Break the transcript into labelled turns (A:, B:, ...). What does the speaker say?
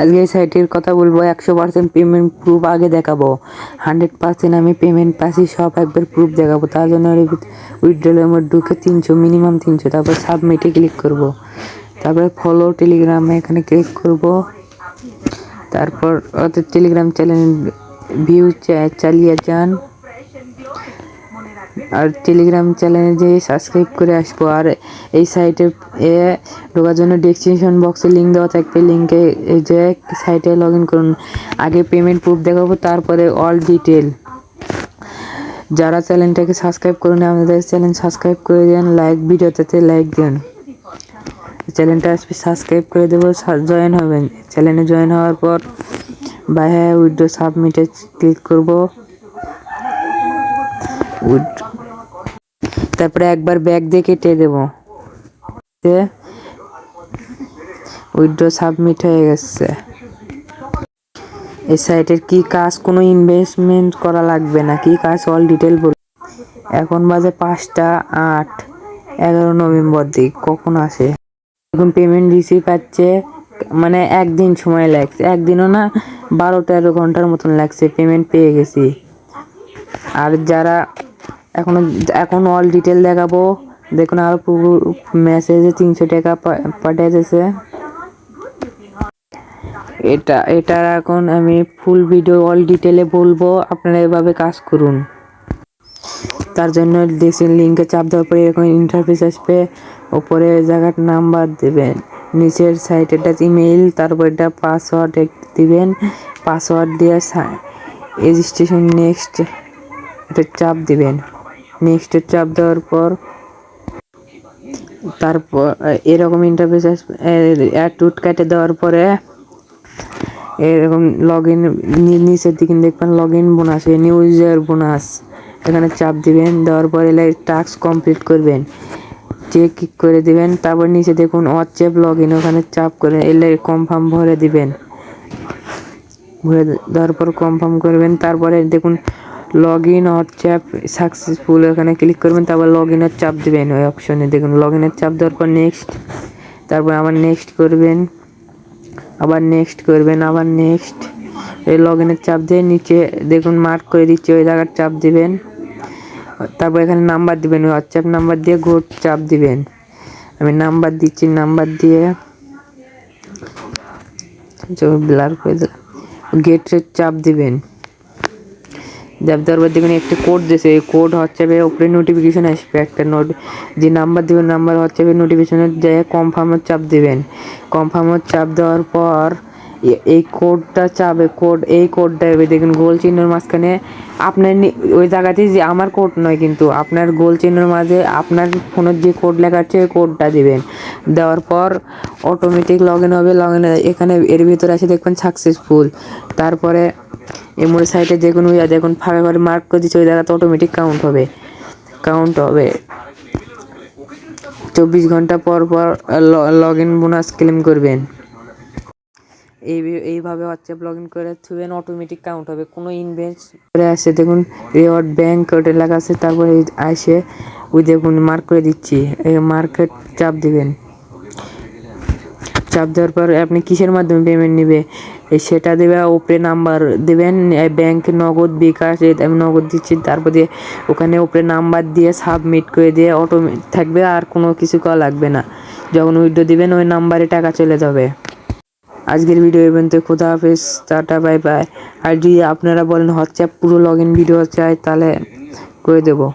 A: আজকে এই সাইটের কথা বলবো। 100% পেমেন্ট প্রুফ আগে দেখাবো। 100% আমি পেমেন্ট পাচ্ছি সব একবার প্রুফ দেখাবো। তার জন্য উইথড্রলের মধ্যে ঢুকে 300 মিনিমাম 300, তারপর সাবমিটে ক্লিক করব। তারপরে ফলো টেলিগ্রামে এখানে ক্লিক করব। তারপর ওদের টেলিগ্রাম চ্যানেল ভিউ চালিয়ে যান আর টেলিগ্রাম চ্যানেলে যেয়ে সাবস্ক্রাইব করে আসবো। আর এই সাইটে ঢোকার জন্য ডেসক্রিপশন বক্সে লিঙ্ক দেওয়া থাকবে, লিঙ্কে যে সাইটে লগ ইন করুন। আগে পেমেন্ট প্রুফ দেখাবো, তারপরে অল ডিটেল। যারা চ্যানেলটাকে সাবস্ক্রাইব করুন আমাদের চ্যানেল সাবস্ক্রাইব করে দেন, ভিডিওতে লাইক দেন। চ্যানেলটা সাবস্ক্রাইব করে দেবো, জয়েন হবেন। চ্যানেলে জয়েন হওয়ার পর বাই হ্যাঁ উইথড্র সাবমিটে ক্লিক করব। তারপরে একবার ব্যাক দিয়ে কেটে দেবো। উইথড্র সাবমিট হয়ে গেছে। এই সাইটের কি কাজ, কোনো ইনভেস্টমেন্ট করা লাগবে না। কি কাজ অল ডিটেল বল। এখন বাজে 5টা 8, 11 নভেম্বর দিক কখন আসে। এখন পেমেন্ট রিসিভ পাচ্ছে, মানে একদিন সময় লাগছে, একদিনও না 12-13 ঘন্টার মতন লাগছে। পেমেন্ট পেয়ে গেছি। আর যারা এখন অল ডিটেল দেখাবো, দেখুন আরো মেসেজে 300 টাকা পাঠিয়েছে। এটা এখন আমি ফুল ভিডিও অল ডিটেলে বলবো, আপনারা এভাবে কাজ করুন। তার জন্য ডেসক্রিপশন লিঙ্কে চাপ দেওয়ার পরে এরকম ইন্টারফেস আসবে। উপরে জায়গার নাম্বার দেবেন, নিচের সাইটেরটা ইমেইল, তারপর এটা পাসওয়ার্ড দিবেন। পাসওয়ার্ড দিয়ে রেজিস্ট্রেশন নেক্সট এটা চাপ দিবেন। নেক্সট চাপ দেওয়ার পর তারপর এরকম ইন্টারফেস আসবে। অ্যাড কেটে দেওয়ার পরে এরকম লগ ইন নিচের দিকে দেখবেন log in bonus, new user bonus, এখানে চাপ দিবেন। দেওয়ার পরে টাস্ক কমপ্লিট করবেন, চেক করে দিবেন। তারপর নিচে দেখুন হোয়াটসঅ্যাপ লগ ইন, ওখানে চাপ করে এলে কনফার্ম ভরে দিবেন। ভরে দেওয়ার পর কনফার্ম করবেন। তারপরে দেখুন লগ ইন হোয়াটসঅ্যাপ সাকসেসফুল, এখানে ক্লিক করবেন। তারপর লগ ইনের চাপ দিবেন। ওই অপশনে দেখুন লগ ইনের চাপ দেওয়ার পর নেক্সট, তারপর আবার নেক্সট করবেন, আবার নেক্সট করবেন, আবার নেক্সট। এই লগ ইনের চাপ দিয়ে নিচে দেখুন মার্ক করে দিচ্ছে, ওই জায়গার চাপ দিবেন। তারপর এখানে নাম্বার দিবেন, হোয়াটসঅ্যাপ নাম্বার দিয়ে চাপ দিবেন। আমি নাম্বার দিচ্ছি, নাম্বার দিয়ে ব্লার করে দিলাম। গেটের চাপ দিবেন। দেওয়ার পর দেখুন একটা কোড দিয়েছে, এই কোড হোয়াটসঅ্যাপে উপরে নোটিফিকেশন আসবে। একটা যে নাম্বার দেবেন, নাম্বার হোয়াটসঅ্যাপে নোটিফিকেশনে যে কনফার্মের চাপ দিবেন। কনফার্মের চাপ দেওয়ার পর এই কোডটা চাপে, এই কোডটা দেখুন গোল চিহ্নের মাঝখানে আপনার ওই জায়গাতেই, যে আমার কোড নয় কিন্তু আপনার গোল চিহ্নের মাঝে আপনার ফোনের যে কোড লেখা আছে ওই কোডটা দিবেন। দেওয়ার পর অটোমেটিক লগ ইন হবে। লগ ইন এখানে এর ভিতরে আসে দেখবেন সাকসেসফুল। তারপরে এমন সাইটে দেখুন দেখুন ফাঁকা করে মার্ক করে দিচ্ছে, ওই জায়গাতে অটোমেটিক কাউন্ট হবে। 24 ঘন্টা পর পর লগ ইন বোনাস ক্লেম করবেন। এইভাবে হোয়াটসঅ্যাপ লগ ইন করে থুবেন, অটোমেটিক কাউন্ট হবে। কোনো ইনভেস্ট করে আসে দেখুন রিওয়ার্ড ব্যাংক ওটা লেখা আছে। তারপরে আসে ওই দেখুন মার্ক করে দিচ্ছি, এই মার্কেট চাপ দিবেন। চাপ দেওয়ার পর আপনি কিসের মাধ্যমে পেমেন্ট নেবে সেটা দেবে, উপরে নাম্বার দেবেন, ব্যাংক নগদ বিকাশ, আমি নগদ দিচ্ছি। তারপর দিয়ে ওখানে উপরে নাম্বার দিয়ে সাবমিট করে দিয়ে অটোমেটিক থাকবে, আর কোনো কিছু করা লাগবে না। যখন উইথড্র দিবেন ওই নাম্বারে টাকা চলে যাবে। আজকের ভিডিও পর্যন্ত, খোদা হাফেজ, টাটা বাই বাই। আর যদি আপনারা বলেন হোয়াটসঅ্যাপ পুরো লগ ইন ভিডিও চাই তাহলে করে দেবো।